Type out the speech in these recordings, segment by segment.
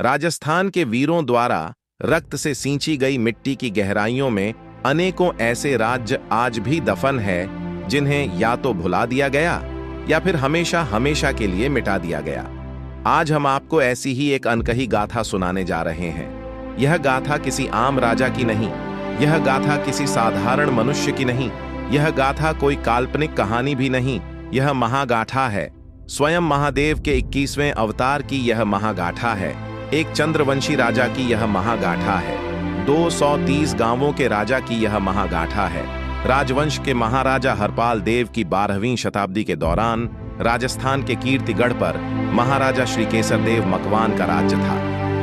राजस्थान के वीरों द्वारा रक्त से सींची गई मिट्टी की गहराइयों में अनेकों ऐसे राज्य आज भी दफन है जिन्हें या तो भुला दिया गया या फिर हमेशा हमेशा के लिए मिटा दिया गया। आज हम आपको ऐसी ही एक अनकही गाथा सुनाने जा रहे हैं। यह गाथा किसी आम राजा की नहीं, यह गाथा किसी साधारण मनुष्य की नहीं, यह गाथा कोई काल्पनिक कहानी भी नहीं, यह महागाथा है। स्वयं महादेव के 21वें अवतार की यह महागाथा है। एक चंद्रवंशी राजा की यह महागाथा है। 230 गांवों के राजा की यह महागाथा है। राजवंश के महाराजा हरपाल देव की 12वीं शताब्दी के दौरान राजस्थान के कीर्तिगढ़ पर महाराजा श्री केसर देव मकवान का राज्य था।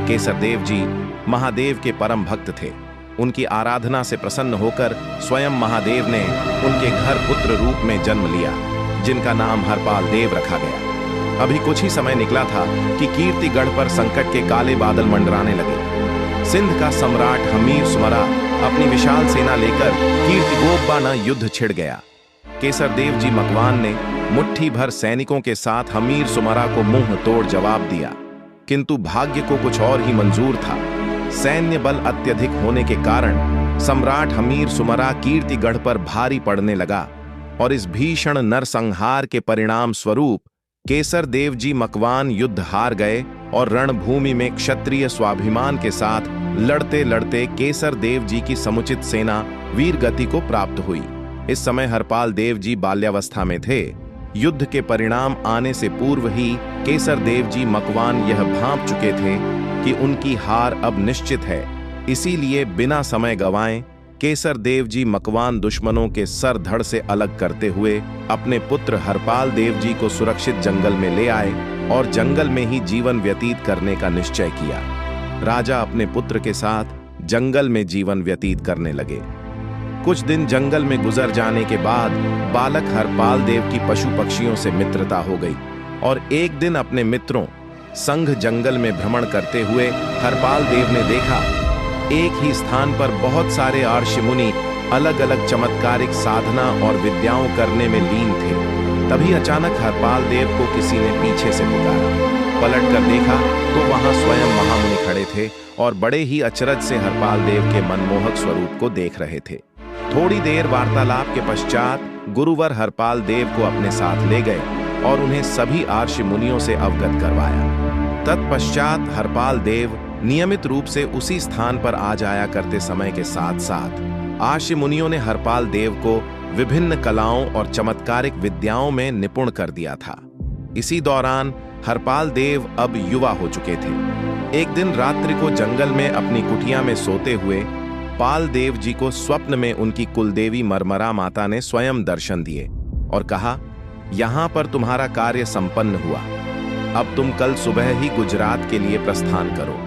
केसर देव जी महादेव के परम भक्त थे। उनकी आराधना से प्रसन्न होकर स्वयं महादेव ने उनके घर पुत्र रूप में जन्म लिया, जिनका नाम हरपाल देव रखा गया। अभी कुछ ही समय निकला था कि कीर्तिगढ़ पर संकट के काले बादल मंडराने लगे। सिंध का सम्राट हमीर सुमरा अपनी विशाल सेना लेकर कीर्तिगोपबाना युद्ध छिड़ गया। केसर देव जी मकवान ने मुट्ठी भर सैनिकों के साथ हमीर सुमरा को मुंह तोड़ जवाब दिया, किंतु भाग्य को कुछ और ही मंजूर था। सैन्य बल अत्यधिक होने के कारण सम्राट हमीर सुमरा कीर्तिगढ़ पर भारी पड़ने लगा और इस भीषण नरसंहार के परिणाम स्वरूप केसर देव जी मकवान युद्ध हार गए और रणभूमि में क्षत्रिय स्वाभिमान के साथ लड़ते लड़ते केसर देव जी की समुचित सेना वीर गति को प्राप्त हुई। इस समय हरपाल देव जी बाल्यावस्था में थे। युद्ध के परिणाम आने से पूर्व ही केसर देव जी मकवान यह भांप चुके थे कि उनकी हार अब निश्चित है। इसीलिए बिना समय गंवाए केसर देव जी मकवान दुश्मनों के सर धड़ से अलग करते हुए अपने पुत्र हरपाल देव जी को सुरक्षित जंगल में ले आए और जंगल में ही जीवन व्यतीत करने का निश्चय किया। राजा अपने पुत्र के साथ जंगल में जीवन व्यतीत करने लगे। कुछ दिन जंगल में गुजर जाने के बाद बालक हरपाल देव की पशु पक्षियों से मित्रता हो गई और एक दिन अपने मित्रों संग जंगल में भ्रमण करते हुए हरपाल देव ने देखा एक ही स्थान पर बहुत सारे आर्षि मुनि अलग अलग चमत्कारिक साधना और विद्याओं करने में लीन थे। तभी अचानक हरपाल देव को किसी ने पीछे से पुकारा। पलट कर देखा तो वहां स्वयं महामुनि खड़े थे और बड़े ही अचरज से हरपाल देव के मनमोहक स्वरूप को देख रहे थे। थोड़ी देर वार्तालाप के पश्चात गुरुवर हरपाल देव को अपने साथ ले गए और उन्हें सभी आर्षि मुनियों से अवगत करवाया। तत्पश्चात हरपाल देव नियमित रूप से उसी स्थान पर आ जाया करते समय के साथ साथ आर्षि मुनियों ने हरपाल देव को विभिन्न कलाओं और चमत्कारिक विद्याओं में निपुण कर दिया था। इसी दौरान हरपाल देव अब युवा हो चुके थे। एक दिन रात्रि को जंगल में अपनी कुटिया में सोते हुए पाल देव जी को स्वप्न में उनकी कुलदेवी मरमरा माता ने स्वयं दर्शन दिए और कहा, यहां पर तुम्हारा कार्य संपन्न हुआ। अब तुम कल सुबह ही गुजरात के लिए प्रस्थान करो।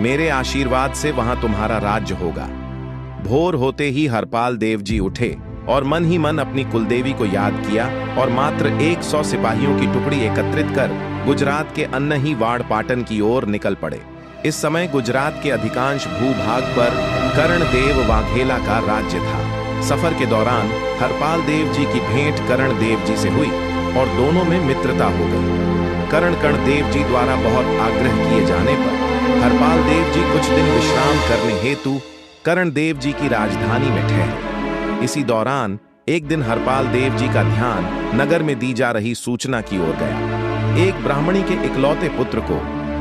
मेरे आशीर्वाद से वहां तुम्हारा राज्य होगा। भोर होते ही हरपाल देव जी उठे और मन ही मन अपनी कुलदेवी को याद किया और मात्र 100 सिपाहियों की टुकड़ी एकत्रित कर गुजरात के अन्नही वाड़ पाटन की ओर निकल पड़े। इस समय गुजरात के अधिकांश भूभाग पर कर्णदेव वाघेला का राज्य था। सफर के दौरान हरपाल देव जी की भेंट कर्ण देव जी से हुई और दोनों में मित्रता हो गई। कर्ण देव जी द्वारा बहुत आग्रह किए जाने पर हरपाल देव जी कुछ दिन विश्राम करने हेतु कर्ण देव जी की राजधानी में ठहरे। इसी दौरान एक दिन हरपाल देव जी का ध्यान नगर में दी जा रही सूचना की ओर गया। एक ब्राह्मणी के इकलौते पुत्र को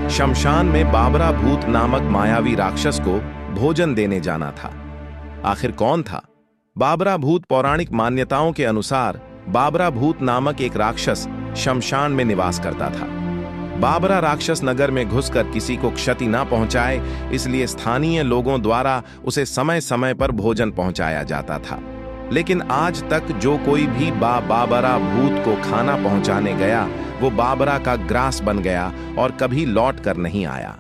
शमशान में बाबरा भूत नामक मायावी राक्षस को भोजन देने जाना था। आखिर कौन था बाबरा भूत? पौराणिक मान्यताओं के अनुसार बाबरा भूत नामक एक राक्षस शमशान में निवास करता था। बाबरा राक्षस नगर में घुसकर किसी को क्षति ना पहुंचाए, इसलिए स्थानीय लोगों द्वारा उसे समय समय पर भोजन पहुंचाया जाता था। लेकिन आज तक जो कोई भी बाबरा भूत को खाना पहुंचाने गया वो बाबरा का ग्रास बन गया और कभी लौट कर नहीं आया।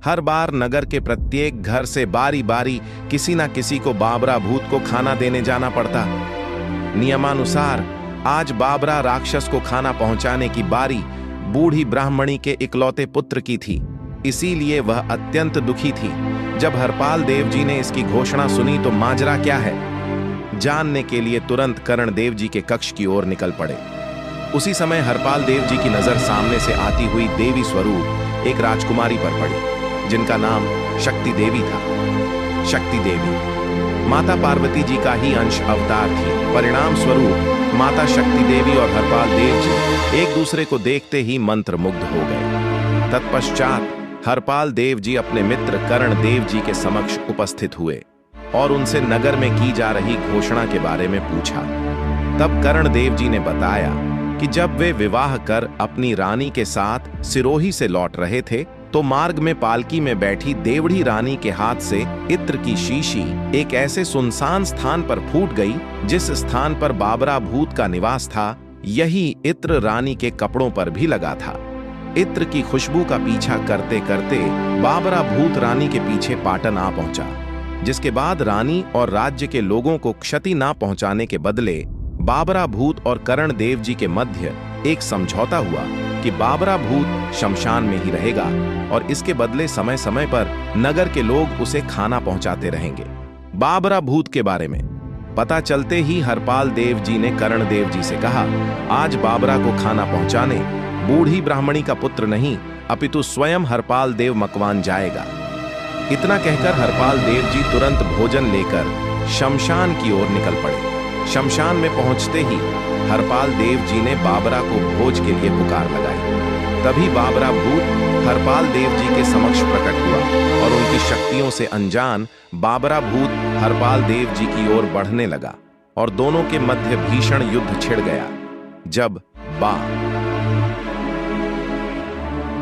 हर बार नगर के प्रत्येक घर से बारी बारी किसी ना किसी को बाबरा भूत को खाना देने जाना पड़ता। नियमानुसार आज बाबरा राक्षस को खाना पहुंचाने की बारी बूढ़ी ब्राह्मणी के इकलौते पुत्र की थी। इसीलिए वह अत्यंत दुखी थी। जब हरपाल देव जी ने इसकी घोषणा सुनी तो माजरा क्या है जानने के लिए तुरंत कर्ण देव जी के कक्ष की ओर निकल पड़े। उसी समय हरपाल देव जी की नजर सामने से आती हुई देवी स्वरूप एक राजकुमारी पर पड़ी जिनका नाम शक्ति देवी था। शक्ति देवी माता पार्वती जी का ही अंश अवतार थी। परिणाम स्वरूप माता शक्ति देवी और हरपाल देव जी एक दूसरे को देखते ही मंत्रमुग्ध हो गए। तत्पश्चात हरपाल देव जी अपने मित्र कर्ण देव जी के समक्ष उपस्थित हुए और उनसे नगर में की जा रही घोषणा के बारे में पूछा। तब कर्ण देव जी ने बताया कि जब वे विवाह कर अपनी रानी के साथ सिरोही से लौट रहे थे तो मार्ग में पालकी में बैठी देवड़ी रानी के हाथ से इत्र की शीशी एक ऐसे सुनसान स्थान पर फूट गई जिस स्थान पर बाबरा भूत का निवास था। यही इत्र रानी के कपड़ों पर भी लगा था। इत्र की खुशबू का पीछा करते करते बाबरा भूत रानी के पीछे पाटन आ पहुंचा, जिसके बाद रानी और राज्य के लोगों को क्षति ना पहुंचाने के बदले बाबरा भूत और कर्ण देव जी के मध्य एक समझौता हुआ कि बाबरा भूत शमशान में ही रहेगा और इसके बदले समय समय पर नगर के लोग उसे खाना पहुंचाते रहेंगे। बाबरा भूत के बारे में पता चलते ही हरपाल देव जी ने कर्ण देव जी से कहा, आज बाबरा को खाना पहुंचाने बूढ़ी ब्राह्मणी का पुत्र नहीं अपितु स्वयं हरपाल देव मकवान जाएगा। इतना कहकर हरपाल देव जी तुरंत भोजन लेकर शमशान की ओर निकल पड़े। शमशान में पहुंचते ही हरपाल देव जी ने बाबरा को भोज के लिए पुकार लगाई। तभी बाबरा भूत हरपाल देव जी के समक्ष प्रकट हुआ और उनकी शक्तियों से अनजान बाबरा भूत हरपाल देव जी की ओर बढ़ने लगा और दोनों के मध्य भीषण युद्ध छिड़ गया। जब बा